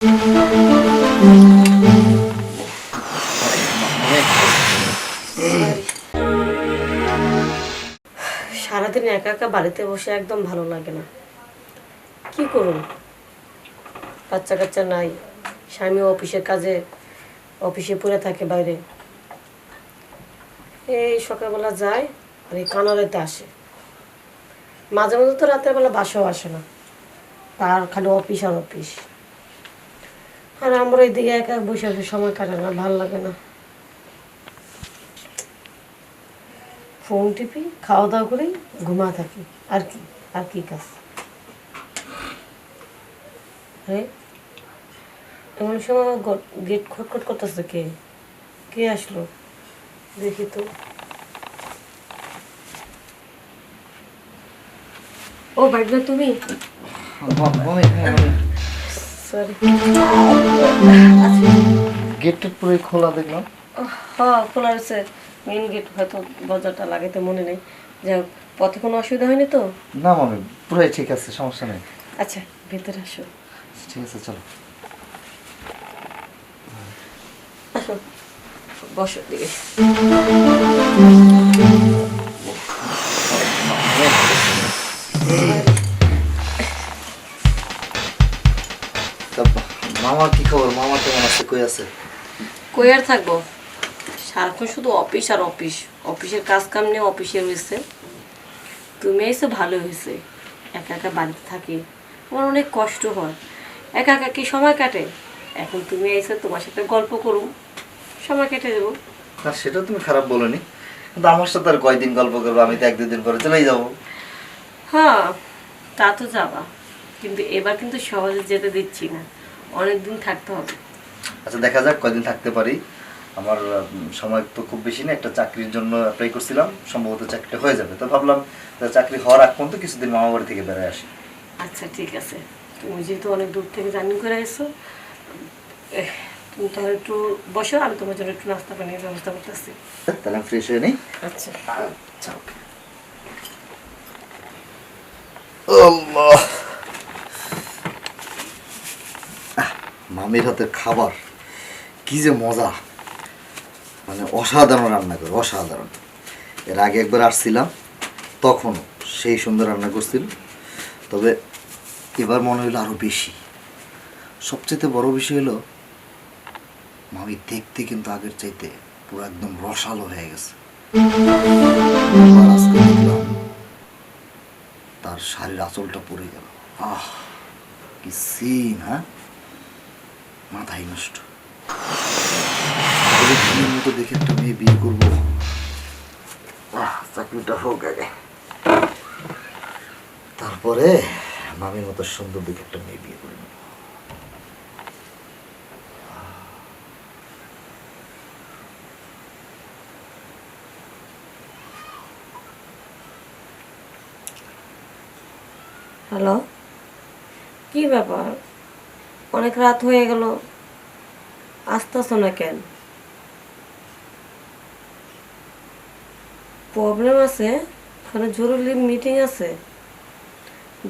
সারাদিন একা একা বাড়িতে বসে একদম ভালো লাগে না। কি করুন, বাচ্চা কাচ্চা নাই, স্বামী অফিসের কাজে অফিসে পড়ে থাকে বাইরে। এই সকালবেলা যায় আর এই কানাড়াতে আসে, মাঝে মাঝে তো রাতের বেলা বাসাও আসে না, তার খালি অফিস আর অফিস। আর আমরা এইদিকে একা বসে বসে সময় কাটে না, ভালো লাগে না। ফোন টিপি, খাওয়া দাওয়া করি, ঘুমা থাকি, আর কি আর কি কাজ। হ্যাঁ, এমন সময় গেট খটখট করতেছে, কে কে আসলো দেখি তো। ও ভাইগনা, তুমি? সরি, গেটটা পুরো খোলা দেখলাম। হ্যাঁ খোলা আছে, মেইন গেট, হয়তো দরজাটা লাগাইতে মনে নেই। যাই হোক, পথে কোনো অসুবিধা হয়নি তো? না মামি, পুরাই ঠিক আছে, সমস্যা নেই। আচ্ছা, ভেতরে আসো। ঠিক আছে, চলো। আসো, বসো দিকে। মামার কি খবর? মামা কেমন আছে? কই আছে? কই আর থাকবো, সারাক্ষণ শুধু অফিস আর অফিস, অফিসের কাজ কাম নিয়ে অফিসে রয়েছে। তুমি এসে ভালো হয়েছে, একা একা বাড়িতে থাকি, আমার অনেক কষ্ট হয়, একা একা কি সময় কাটে। এখন তুমি এসে তোমার সাথে গল্প করুম, সময় কেটে দেবো। না, সেটা তুমি খারাপ বলোনি, কিন্তু আমার সাথে আর কয়দিন গল্প করবো? আমি তো এক দুদিন পরে চলেই যাবো। হ্যাঁ, তা তো যাবা, কিন্তু এবার কিন্তু সহজে যেতে দিচ্ছি না, অনেকদিন থাকতে হবে। আচ্ছা, দেখা যাক কয়দিন থাকতে পারি। আমার সময় তো খুব বেশি না, একটা চাকরির জন্য অ্যাপ্লাই করছিলাম, সম্ভবত চাকরিটা হয়ে যাবে, তো ভাবলাম চাকরি হওয়ার আগ পর্যন্ত কিছুদিন মামা বাড়ি থেকে বেড়ে আসি। আচ্ছা ঠিক আছে, তুমি যেহেতু অনেক দূর থেকে জার্নি করে এসো, তুমি তাহলে একটু বসো, আমি তোমার জন্য একটু নাস্তা পানির ব্যবস্থা করতেছি। তাহলে আমি ফ্রেশ হয়ে নিই। আচ্ছা আচ্ছা, ওকে। আল্লাহ, মামির হাতের খাবার কি যে মজা, মানে অসাধারণ রান্না করে, অসাধারণ। এর আগে একবার আসছিলাম, তখনও সেই সুন্দর রান্না করছিল, তবে এবার মনে হলো আরো বেশি। সবচেয়ে বড় বিষয় হলো মামি দেখতে কিন্তু আগের চাইতে পুরো একদম রসালো হয়ে গেছে। আবার আজকে দেখলাম তার শাড়ির আঁচলটা পড়ে গেল। আহ, কি সিন! হ্যাঁ, মাথায় নষ্ট। মতো দেখে একটা মেয়ে বিয়ে করবো, চাকরিটা হোক আগে, তারপরে মামির মতো সুন্দর দেখে একটা মেয়ে বিয়ে করে নেব। হ্যালো, কি ব্যাপার, অনেক রাত হয়ে গেল, আসতেছো না কেন? প্রবলেম আছে, ওখানে জরুরি মিটিং আছে।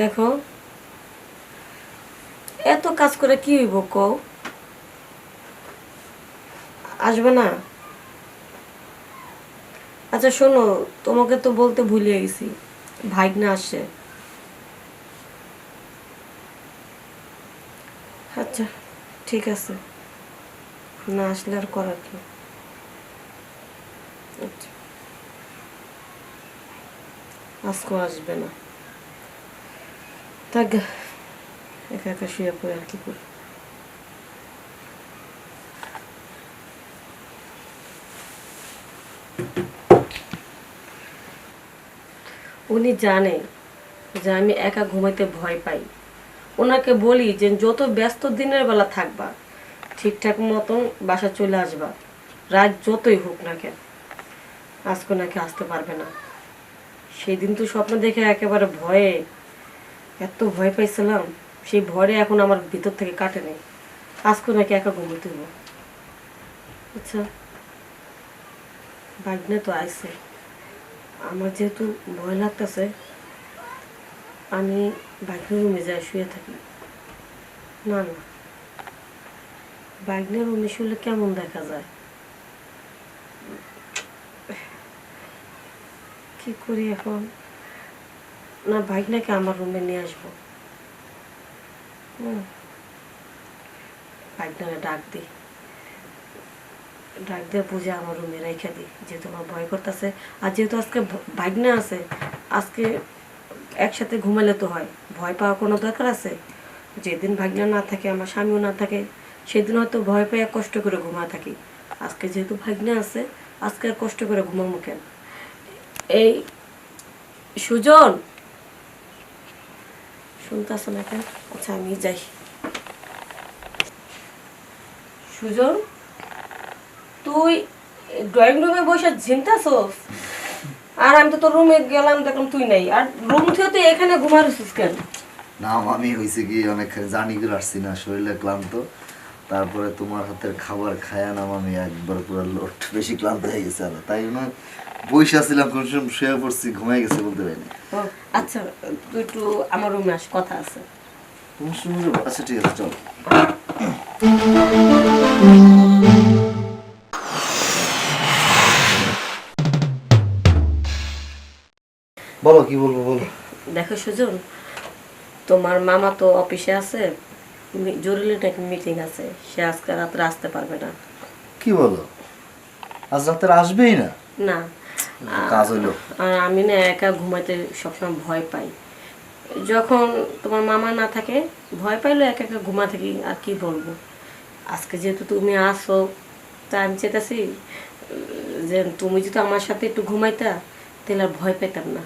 দেখো, এত কাজ করে কি হইব কও? আসবে না? আচ্ছা শোনো, তোমাকে তো বলতে ভুলে গেছি, ভাইগনা আসছে। আচ্ছা ঠিক আছে, না আসলে আর করার কি। আচ্ছা, আজকেও আসবে না, থাক, একা একা শুয়ে পড়ে আর কি করি। উনি জানে যে আমি একা ঘুমাইতে ভয় পাই, ওনাকে বলি যে যত ব্যস্ত দিনের বেলা থাকবা, ঠিকঠাক মতন বাসা চলে আসবা, রাত যতই হোক না কেন। আজকে নাকি আসতে পারবে না, সেই দিন তো স্বপ্ন দেখে একেবারে ভয়ে এত ভয় পাইছিলাম, সেই ভয়ে এখন আমার ভিতর থেকে কাটে নেই। আজকে নাকি একা ঘুমোতে হইব। আচ্ছা, ভাগ্নে তো আইছে, আমার যেহেতু ভয় লাগতেছে, আমি ভাগ্নের রুমে যাই শুয়ে থাকি। না না, বাইকনের রুমে শুলে কেমন দেখা যায়? কি করি এখন? না বাইকনাকে আমার রুমে নিয়ে আসবো। বাইকনাকে ডাক দিই, ডাক দিয়ে বুঝে আমার রুমে রেখে দিই, যেহেতু আমার ভয় করতেছে। আর যেহেতু আজকে বাইকনা আছে, আজকে একসাথে ঘুমালে তো হয়, ভয় পাওয়ার কোনো দরকার আছে? যেদিন ভাগনা না থাকে, আমার স্বামীও না থাকে, সেদিন হয়তো ভয় পেয়ে কষ্ট করে ঘুমা থাকি। আজকে যেহেতু ভাগনা আছে, আজকে আর কষ্ট করে ঘুমাবো কেন? এই সুজন, শুনতেছে না কেন? আচ্ছা আমি যাই। সুজন, তুই ড্রয়িং রুমে বসে ঝিমতাছস? আর আমি তো তোর রুমে গেলাম, দেখলাম তুই নাই। আর রুম থেকে তুই এখানে ঘুমাচ্ছিস কেন? না আমি হয়েছে কি অনেক জার্নি করে আসছি না, শরীরে ক্লান্ত। তারপরে তোমার হাতের খাবার খায়া নাম আমি একবার পুরো লোট বেশি ক্লান্ত হয়ে গেছে, আর তাই জন্য বসে ছিলাম, কোন সময় শুয়ে পড়ছি, ঘুমাই গেছে বলতে পারিনি। ও আচ্ছা, তুই একটু আমার রুমে আস, কথা আছে। তোমার সঙ্গে আচ্ছা ঠিক আছে, চলো। বলো কি বলবো বলো। দেখো সুজন, তোমার মামা তো অফিসে আছে, জরুরি একটা মিটিং আছে, সে আজকে রাত্রে আসতে পারবে না। কি বলো, আজ রাতে আসবেই না? না। কাজ হইলো। আর আমি না একা ঘুমাইতে সবসময় ভয় পাই। যখন তোমার মামা না থাকে, ভয় পাইলে একা একা ঘুমা থাকি। আর কি বলবো, আজকে যেহেতু তুমি আসো, তা আমি চেতাছি যে তুমি যদি আমার সাথে একটু ঘুমাইতা, তাহলে আর ভয় পেতাম না,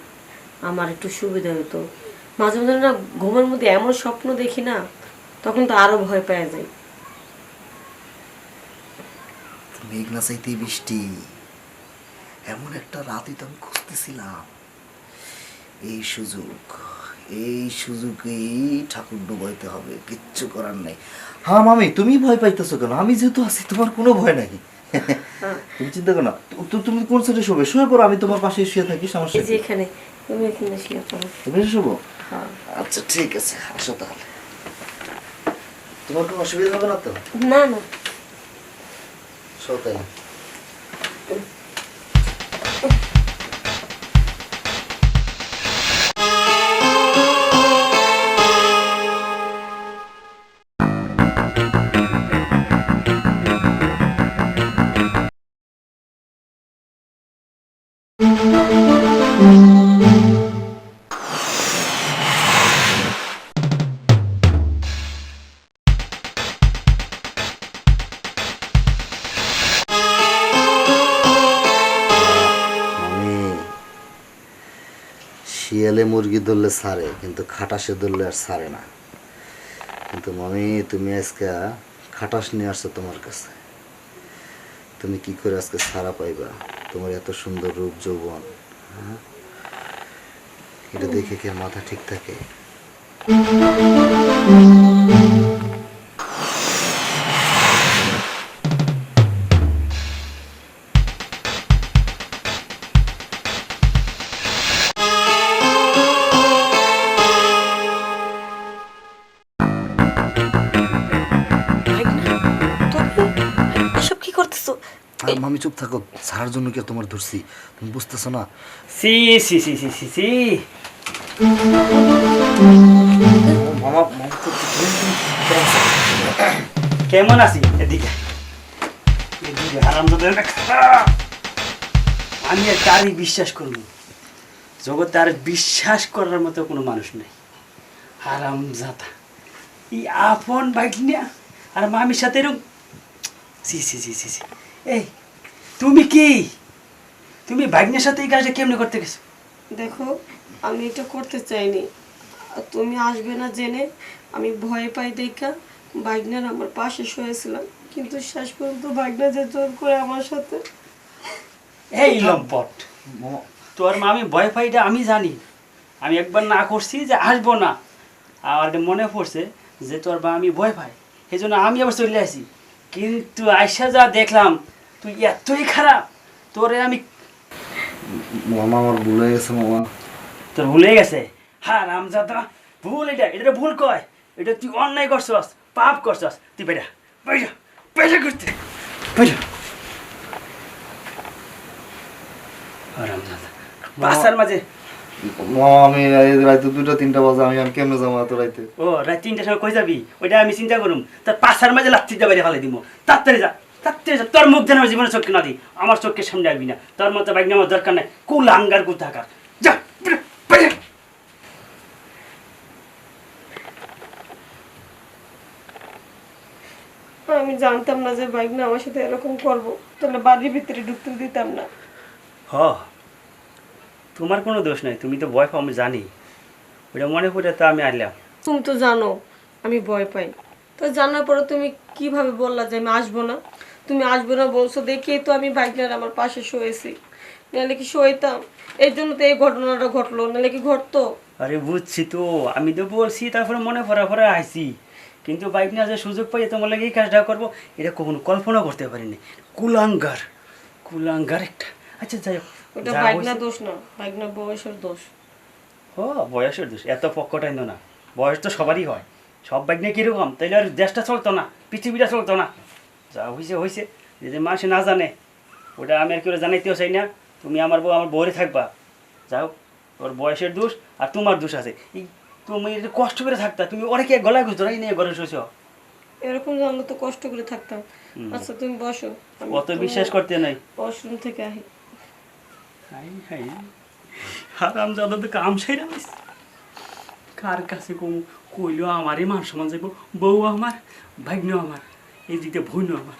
আমার একটু সুবিধা হতো। মাঝে মাঝে না ঘুমের মধ্যে এমন স্বপ্ন দেখি না, তখন তো আরো ভয় পেয়ে যাই। মেঘ না চাইতে বৃষ্টি, এমন একটা রাতই তো আমি খুঁজতেছিলাম। এই সুযোগেই ঠাকুর ডুবাইতে হবে, কিচ্ছু করার নাই। হ্যাঁ মামি, তুমি ভয় পাইতেছো কেন? আমি যেহেতু আছি, তোমার কোনো ভয় নাই। তুমি চিন্তা করো না। তুমি কোন সাইডে শোবে? শুয়ে পড়ো, আমি তোমার পাশে শুয়ে থাকি, সমস্যা এই যে এখানে, তুমি এখানে শুয়ে পড়ো। তুমি শোবো? হ্যাঁ। আচ্ছা ঠিক আছে, আসো তাহলে। তোমার কোনো অসুবিধা হবে না তো? না না। শো তাই। শিয়ালে মুরগি ধরলে ছাড়ে, কিন্তু খাটাসে ধরলে আর ছাড়ে না। কিন্তু মামি, তুমি আজকে খাটাস নিয়ে আসছো তোমার কাছে। তুমি কি করে আজকে ছাড়া পাইবা? তোমার এত সুন্দর রূপ যৌবন, হ্যাঁ, এটা দেখে কি আর মাথা ঠিক থাকে? এসব কি করতেছো? আর মামি চুপ থাকো, ছাড়ার জন্য কি আর তোমার ধরছি? তুমি বুঝতেছো না? সি সি সি সি সি সি মামা মামা চুপ, কেমন আছি? এদিকে এদিকে হারামজাদার একটা। আমি আর কারই বিশ্বাস করব? জগতে আর বিশ্বাস করার মতো কোনো মানুষ নেই। হারামজাদা, এই আপন বাইক নিয়ে আর মামির সাথে এরকম। সি সি সি সি সি এই তুমি কি, তুমি বাইকনের সাথে এই কাজটা কেমনে করতে গেছো? দেখো, আমি এটা করতে চাইনি, আর তুমি আসবে না জেনে আমি ভয় পাই দেখা বাইকনার আমার পাশে শুয়েছিলাম, কিন্তু শেষ পর্যন্ত বাইকনা যে জোর করে আমার সাথে। এই লম্পট, তোর মামি ভয় পাইটা আমি জানি। আমি একবার না করছি যে আসবো না, আর মনে পড়ছে যে তোর বা আমি ভয় পাই, সেই জন্য আমি আবার চলে আসি। কিন্তু আয়সা যা দেখলাম, তুই এতই খারাপ। তোরে আমি, মামা আমার ভুল হয়ে গেছে মামা। তোর ভুলে গেছে? হ্যাঁ রামজাদা, ভুল এটা, এটা ভুল কয়। এটা তুই অন্যায় করছস, পাপ করছস। তুই বেটা, বেটা, পয়সা করতে পয়সা আরামজাদা বাসার মাঝে মামা আমি এই রাইতে 2টা 3টা বাজে আমি কেমনে যাবো এত রাইতে? ও রাত 3টার সময় কই যাবি ওইটা আমি চিন্তা করুম তার পাশার মাঝে লাত্তি দিয়ে বাইরে ফেলে দিব তাড়াতাড়ি যা তাড়াতাড়ি যা তোর মুখ যেন আমার জীবনে চোখে না দিই আমার চোখের সামনে আসবি না তোর মতো বাইক নেওয়ার দরকার নাই কুল আঙ্গার কুল থাকার যা বাইরে। আমি জানতাম না যে বাইক না আমার সাথে এরকম করবো, তাহলে বাড়ির ভিতরে ঢুকতে দিতাম না। হ তোমার কোনো দোষ নাই, তুমি তো ভয় পাও আমি জানি, ওইটা মনে পড়ে তো আমি আইলাম। তুমি তো জানো আমি ভয় পাই, তো জানার পরে তুমি কিভাবে বললা যে আমি আসবো না? তুমি আসবো না বলছো দেখিয়ে তো আমি বাইক নিয়ে আমার পাশে শুয়েছি, নাহলে কি শুয়েতাম? এই জন্য তো এই ঘটনাটা ঘটলো, নাহলে কি ঘটতো? আরে বুঝছি তো, আমি তো বলছি তারপরে মনে পড়া পড়া আইছি, কিন্তু বাইক নিয়ে যে সুযোগ পাই তোমার লাগে এই কাজটা করবো এটা কখনো কল্পনা করতে পারিনি। কুলাঙ্গার কুলাঙ্গার একটা। আচ্ছা যাই হোক, ওটা যা বাইক না হইছে- দোষ না, বাইক না বয়সের দোষ। ও বয়সের দোষ, এত পক্ষটাই না, বয়স তো সবারই হয়, সব বাইক নিয়ে কীরকম তাইলে আর দেশটা চলতো না, পৃথিবীটা চলতো না। যা হয়েছে হয়েছে, যদি মানুষ না জানে ওটা আমি আর কেউ জানাইতেও চাই না। তুমি আমার বউ আমার বউরে থাকবা, যাও ওর বয়সের দোষ আর তোমার দোষ আছে। এই তুমি একটু কষ্ট করে থাকতা, তুমি ওরে কে গলায় গুজরাই নিয়ে ঘরে শুয়েছ। এরকম জানলে তো কষ্ট করে থাকতাম। আচ্ছা তুমি বসো, আমি অত বিশ্বাস করতে নাই। ওয়াশরুম থেকে আহি। হাই হাই হারাম জাদা তো কাম সেরা হইছে। কার কাছে কইলো আমারই মান সমান যাইব, বউ আমার ভাগ্য আমার এই দিকে ভুইন আমার।